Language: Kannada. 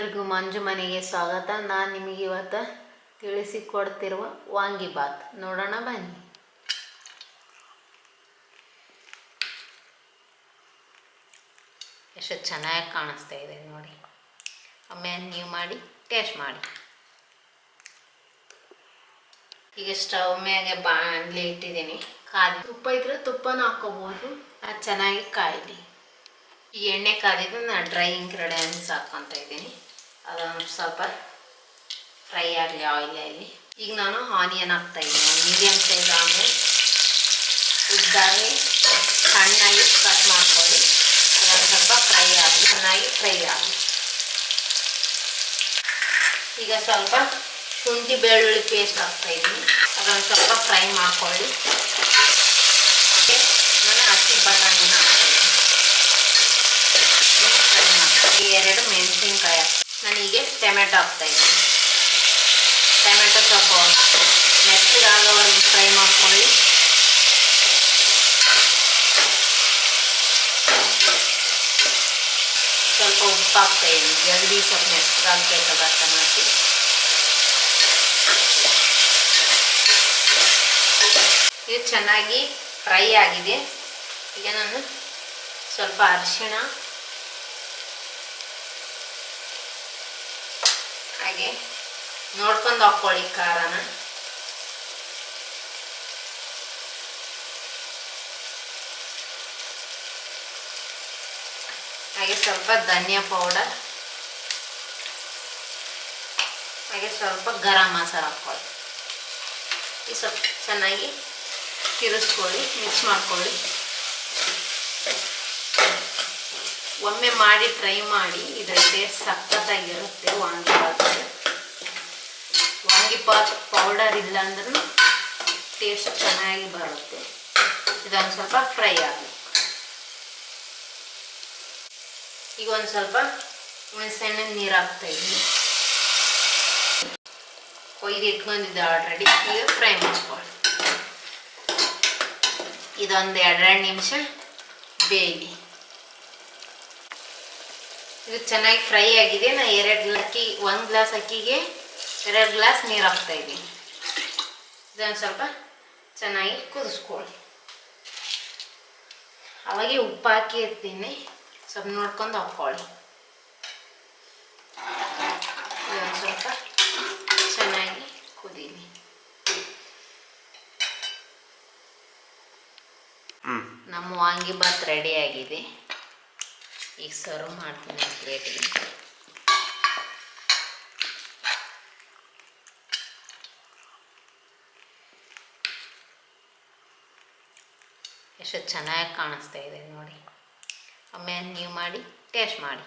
ಎಲ್ಲರಿಗೂ ಮಂಜು ಮನೆಗೆ ಸ್ವಾಗತ. ನಾನು ನಿಮಗೆ ಇವತ್ತು ತಿಳಿಸಿಕೊಡ್ತಿರುವ ವಾಂಗಿಬಾತ್ ನೋಡೋಣ ಬನ್ನಿ. ಎಷ್ಟು ಚೆನ್ನಾಗಿ ಕಾಣಿಸ್ತಾ ಇದೆ ನೋಡಿ. ಒಮ್ಮೆ ನೀವು ಮಾಡಿ ಟೇಸ್ಟ್ ಮಾಡಿ. ಈಗ ಸ್ಟವ್ ಮೇಲೆ ಬಾಣಲಿ ಇಟ್ಟಿದ್ದೀನಿ. ತುಪ್ಪ ಇದ್ರೆ ತುಪ್ಪನ ಹಾಕೋಬಹುದು. ಅದು ಚೆನ್ನಾಗಿ ಕಾಯಿಲಿ. ಈ ಎಣ್ಣೆ ಕಾದಿದ್ದು ನಾನು ಡ್ರೈ ಇಂಗ್ರೀಡಿಯೆಂಟ್ಸ್ ಹಾಕ್ಕೊತ ಇದ್ದೀನಿ. ಅದೊಂದು ಸ್ವಲ್ಪ ಫ್ರೈ ಆಗಲಿ ಆಯಿಲಲ್ಲಿ. ಈಗ ನಾನು ಆನಿಯನ್ ಹಾಕ್ತಾ ಇದ್ದೀನಿ. ಮೀಡಿಯಮ್ ಸೈಜ್ ಆಮೇಲೆ ಉದ್ದಾಗಿ ಸಣ್ಣಾಗಿ ಕಟ್ ಮಾಡ್ಕೊಳ್ಳಿ. ಅದೊಂದು ಸ್ವಲ್ಪ ಫ್ರೈ ಆಗಲಿ, ಚೆನ್ನಾಗಿ ಫ್ರೈ ಆಗಲಿ. ಈಗ ಸ್ವಲ್ಪ ಶುಂಠಿ ಬೆಳ್ಳುಳ್ಳಿ ಪೇಸ್ಟ್ ಹಾಕ್ತಾ ಇದ್ದೀನಿ. ಅದೊಂದು ಸ್ವಲ್ಪ ಫ್ರೈ ಮಾಡ್ಕೊಳ್ಳಿ. ನಾನು ಹಸಿ ಬಟಾಣಿನ ಹಾಕ್ತಾ ಇದ್ದೀನಿ. ಎರಡು ಮೆಣಸಿನ್ಕಾಯಿ ಹಾಕ್ತೀನಿ. ನಾನೀಗ ಟೊಮೆಟೊ ಹಾಕ್ತಾ ಇದ್ದೀನಿ. ಟೊಮೆಟೊ ಸ್ವಲ್ಪ ಮೆತ್ತಗಾಗೋವರೆಗೆ ಫ್ರೈ ಮಾಡ್ಕೊಳ್ಳಿ. ಸ್ವಲ್ಪ ಉಪ್ಪು ಹಾಕ್ತಾ ಇದ್ದೀನಿ. ಜಲ್ದಿ ಸ್ವಲ್ಪ ಮೆತ್ತಗಾಗಬೇಕಲ್ಲ ಟೊಮೆಟೊ. ಇದು ಚೆನ್ನಾಗಿ ಫ್ರೈ ಆಗಿದೆ. ಈಗ ನಾನು ಸ್ವಲ್ಪ ಅರಿಶಿಣ ಹಾಗೆ ನೋಡ್ಕೊಂಡು ಹಾಕ್ಕೊಳ್ಳಿ ಖಾರನ. ಹಾಗೆ ಸ್ವಲ್ಪ ಧನಿಯಾ ಪೌಡರ್, ಹಾಗೆ ಸ್ವಲ್ಪ ಗರಂ ಮಸಾಲ ಹಾಕ್ಕೊಳ್ಳಿ. ಈ ಸ್ವಲ್ಪ ಚೆನ್ನಾಗಿ ತಿರುಗಿಸ್ಕೊಳ್ಳಿ, ಮಿಕ್ಸ್ ಮಾಡ್ಕೊಳ್ಳಿ. ಒಮ್ಮೆ ಮಾಡಿ ಟ್ರೈ ಮಾಡಿ. ಇದರ ಟೇಸ್ಟ್ ಸಖತ್ತಾಗಿರುತ್ತೆ. ವಾಂಗಿಬಾತ್ ಪೌಡರ್ ಇಲ್ಲ ಅಂದ್ರೂ ಟೇಸ್ಟ್ ಚೆನ್ನಾಗಿ ಬರುತ್ತೆ. ಇದೊಂದು ಸ್ವಲ್ಪ ಫ್ರೈ ಆಗಲಿ. ಈಗ ಒಂದು ಸ್ವಲ್ಪ ಹುಣಸೆಹಣ್ಣು ನೀರು ಹಾಕ್ತಾ ಇದ್ದೀನಿ. ಕೊಯ್ದು ಇಟ್ಕೊಂಡಿದ್ದೆ ಆಲ್ರೆಡಿ. ಈಗ ಫ್ರೈ ಮಾಡ್ಕೊಳ್ಳಿ. ಇದೊಂದು 2 ನಿಮಿಷ ಬೇಯಲಿ. ಇದು ಚೆನ್ನಾಗಿ ಫ್ರೈ ಆಗಿದೆ. ನಾನು 1 ಗ್ಲಾಸ್ ಅಕ್ಕಿಗೆ 2 ಗ್ಲಾಸ್ ನೀರು ಹಾಕ್ತಾ ಇದ್ದೀನಿ. ಇದನ್ನು ಸ್ವಲ್ಪ ಚೆನ್ನಾಗಿ ಕುದಿಸ್ಕೊಳ್ಳಿ. ಅವಾಗೆ ಉಪ್ಪು ಹಾಕಿ ಇರ್ತೀನಿ. ಸ್ವಲ್ಪ ನೋಡ್ಕೊಂಡು ಹಾಕ್ಕೊಳ್ಳಿ. ಇದನ್ನು ಸ್ವಲ್ಪ ಚೆನ್ನಾಗಿ ಕುದೀಲಿ. ನಮ್ಮ ವಾಂಗಿಬಾತ್ ರೆಡಿ ಆಗಿದೆ. ಈಗ ಸರ್ವ್ ಮಾಡ್ತೀನಿ ಪ್ಲೇಟಿಗೆ. ಎಷ್ಟು ಚೆನ್ನಾಗಿ ಕಾಣಿಸ್ತಾ ಇದೆ ನೋಡಿ. ಒಮ್ಮೆ ನೀವು ಮಾಡಿ ಟೇಸ್ಟ್ ಮಾಡಿ.